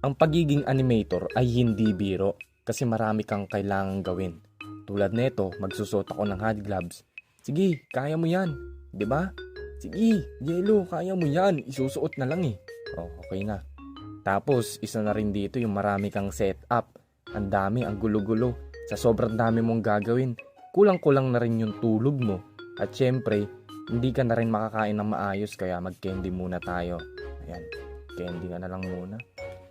Ang pagiging animator ay hindi biro kasi marami kang kailangang gawin. Tulad nito, magsusot ako ng hard gloves. Sige, kaya mo yan. 'Di ba? Sige, Jello, kaya mo yan. Isusuot na lang eh. Oh, okay na. Tapos, isa na rin dito yung marami kang setup. Ang dami, ang gulo-gulo. Sa sobrang dami mong gagawin, kulang-kulang na rin yung tulog mo. At syempre, hindi ka na rin makakain ng maayos kaya mag-candy muna tayo. Ayan, candy ka na lang muna.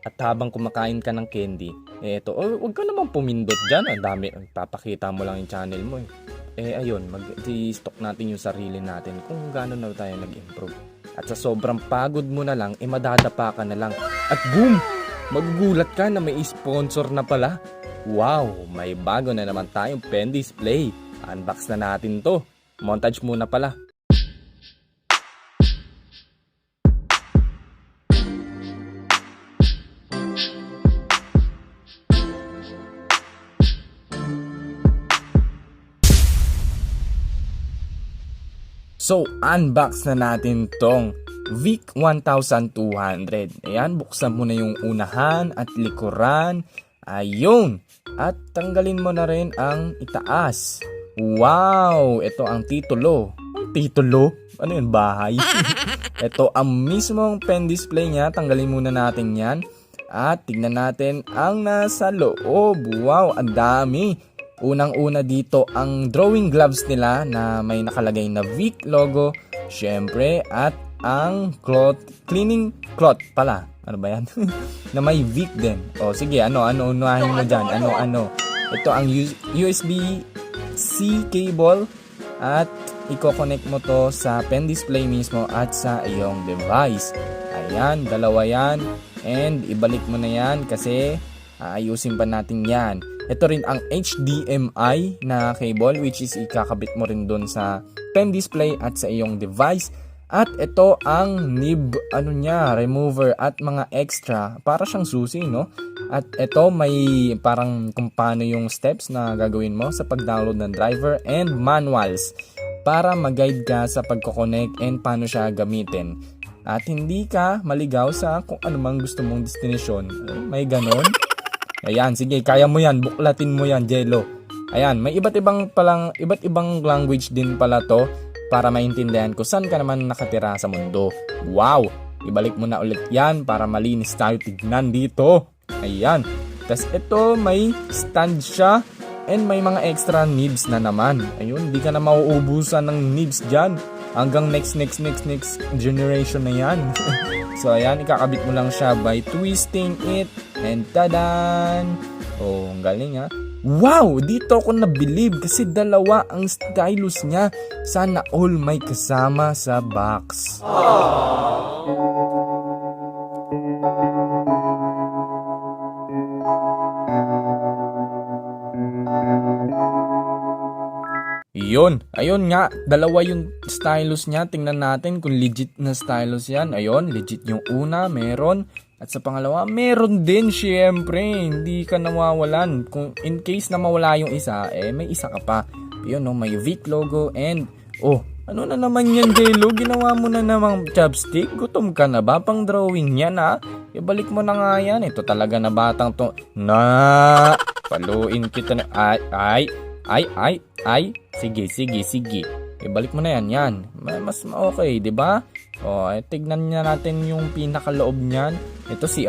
At habang kumakain ka ng candy, eto, wag ka naman pumindot dyan. Ang dami, papakita mo lang yung channel mo eh. Ayun, mag-stock natin yung sarili natin kung gaano na tayo nag-improve. At sa sobrang pagod mo na lang, madadapa ka na lang. At boom! Magugulat ka na may sponsor na pala. Wow! May bago na naman tayong pen display. Unbox na natin to. Montage muna pala. So, unbox na natin tong Vic 1200. Ayan, buksan mo na yung unahan at likuran. Ayun! At tanggalin mo na rin ang itaas. Wow! Ito ang titulo. Ang titulo? Ano yun, bahay? Ito ang mismong pen display niya. Tanggalin muna natin yan. At tignan natin ang nasa loob. Wow, ang dami! Unang-una dito ang drawing gloves nila na may nakalagay na Vic logo, syempre, at ang cleaning cloth pala. Ano ba yan? Na may Vic din. O sige, unahin mo dyan. Ito ang USB-C cable at i-connect mo to sa pen display mismo at sa iyong device. Ayan, dalawa yan. And ibalik mo na yan kasi aayusin pa natin yan. Ito rin ang HDMI na cable which is ikakabit mo rin doon sa pen display at sa iyong device. At ito ang nib remover at mga extra para siyang susi, no? At ito may parang kung paano yung steps na gagawin mo sa pag-download ng driver and manuals para mag-guide ka sa pagko-connect and paano siya gamitin. At hindi ka maligaw sa kung ano mang gusto mong destination. May ganon. Ayan, sige, kaya mo yan. Buklatin mo yan, Jello. Ayan, may iba't ibang language din pala to para maintindihan ko saan ka naman nakatira sa mundo. Wow! Ibalik mo na ulit yan para malinis tayo tignan dito. Ayan. Tapos ito, may stand siya and may mga extra nibs na naman. Ayun, di ka na mauubusan ng nibs dyan. Hanggang next generation na yan. So ayan, ikakabit mo lang siya by twisting it. And tadan! Oh, ang galing ha. Wow! Dito ako nabilib kasi dalawa ang stylus niya. Sana all may kasama sa box. Ayun nga, dalawa yung stylus niya. Tingnan natin kung legit na stylus yan. Ayun, legit yung una, meron. At sa pangalawa, meron din syempre. Hindi ka nawawalan. Kung in case na mawala yung isa, may isa ka pa. Ayun, no, may Vic logo and, ano na naman yan, Jello? Ginawa mo na namang chopstick? Gutom ka na ba? Pang drawing yan, ha? Ibalik mo na nga yan. Ito talaga na batang to. Paluin kita na. Ay. Sige. Ibalik mo na yan. Mas okay, di ba? Tignan niya natin yung pinakaloob niyan. Ito si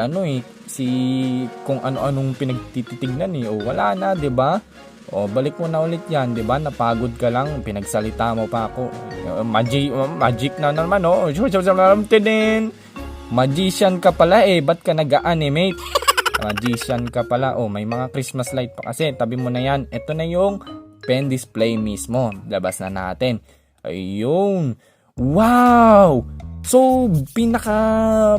kung ano-anong pinagtitignan eh. Wala na, di ba? Balik mo na ulit yan, di ba? Napagod ka lang, pinagsalita mo pa ako. Magic na naman, Magician ka pala ba't ka nag-animate? Magician ka pala. May mga Christmas light pa kasi. Tabi mo na yan. Ito na yung pen display mismo. Labas na natin. Ayun. Wow! So,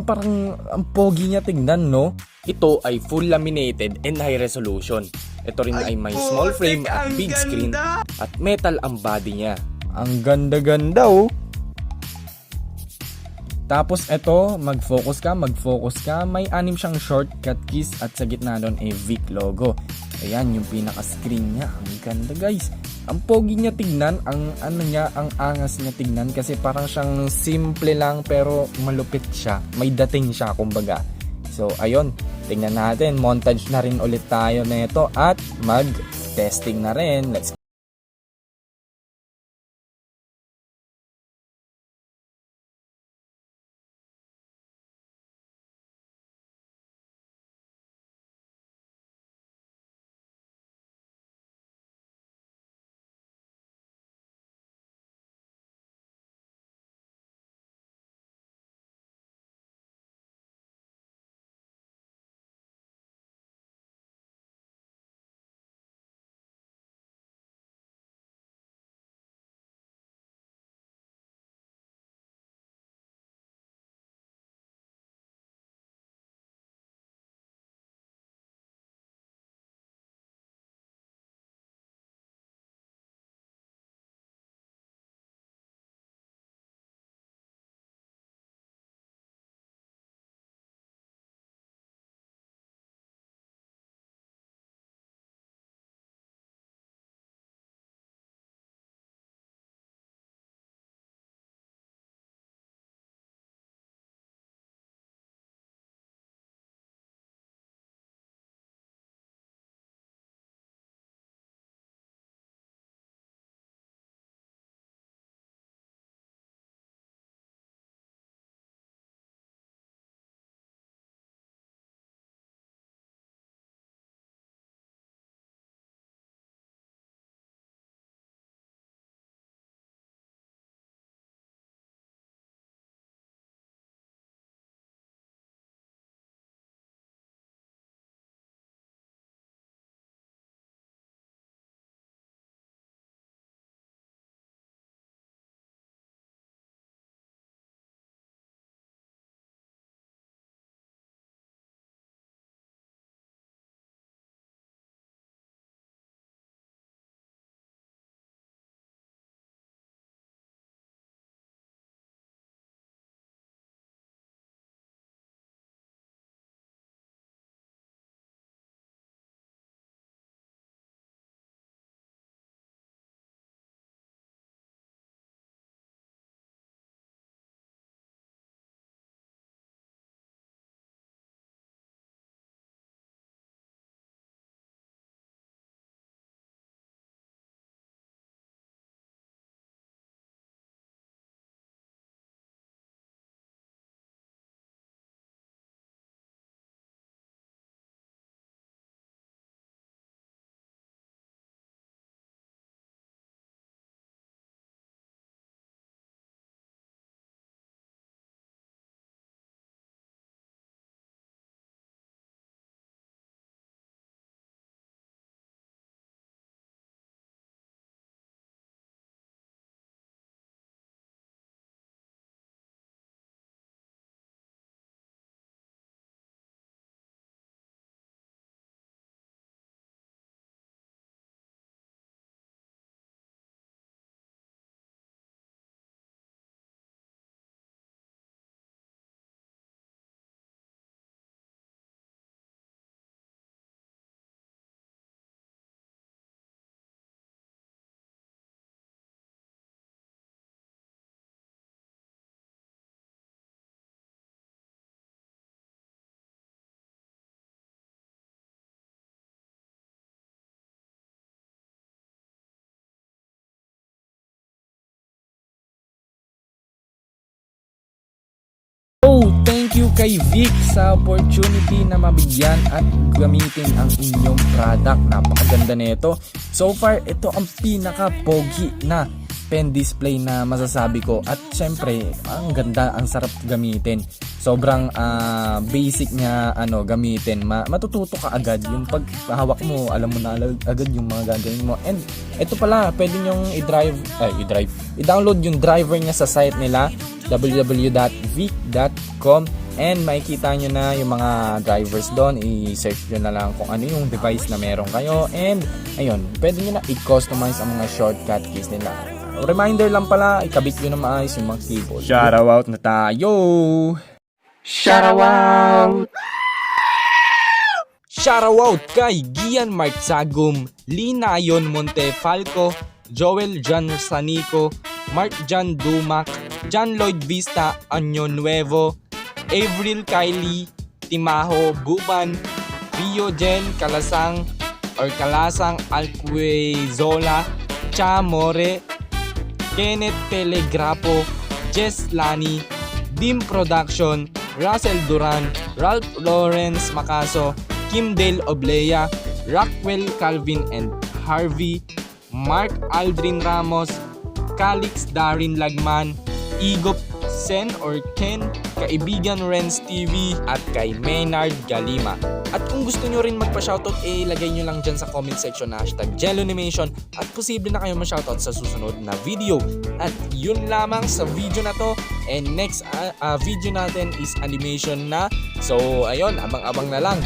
parang ang pogi niya tignan, no? Ito ay full laminated and high resolution. Ito rin ay may small frame at big screen at metal ang body niya. Ang ganda-ganda, Tapos ito, mag-focus ka. May 6 siyang shortcut keys at sa gitna doon ay Vic logo. Ayan, yung pinaka-screen niya. Ang ganda, guys. Ang pogi niya tignan, ang angas niya tignan kasi parang siyang simple lang pero malupit siya. May dating siya, kumbaga. So, ayun. tingnan natin, montage na rin ulit tayo nito at mag-testing na rin. Let's thank you kay Vic sa opportunity na mabigyan at gamitin ang inyong product. Napakaganda nito. So far, ito ang pinaka-pogi na pen display na masasabi ko. At syempre, ang ganda, ang sarap gamitin. Sobrang basic niya gamitin. Matututo ka agad. Yung paghawak mo, alam mo na agad yung mga gagawin mo. And ito pala, pwede nyong i-download yung driver niya sa site nila, www.vic.com, and makikita nyo na yung mga drivers doon. I-search nyo na lang kung ano yung device na meron kayo, and ayun, pwede nyo na i-customize ang mga shortcut keys nila. Reminder lang pala, ikabit nyo na maayos yung mga keyboard. Shoutout na tayo! Shoutout! Shoutout kay Gian Mark Sagum, Linayon Montefalco, Joel John Sanico, Mark John Dumac, John Lloyd Vista Anyo Nuevo, Avril Kylie, Timaho Buban, Rio Jen Kalasang Alquezola, Cha More, Kenneth Telegrapo, Jess Lani, Dim Production, Russell Duran, Ralph Lawrence Macaso, Kim Dale Oblea, Rockwell Calvin and Harvey, Mark Aldrin Ramos, Calix Darin Lagman, Igop Sen or Ken, kaibigan Renz TV at kay Maynard Galima. At kung gusto nyo rin magpa-shoutout, ilagay nyo lang dyan sa comment section na hashtag Jelonimation at posible na kayo ma-shoutout sa susunod na video. At yun lamang sa video na to, and next video natin is animation na. So ayun, abang-abang na lang.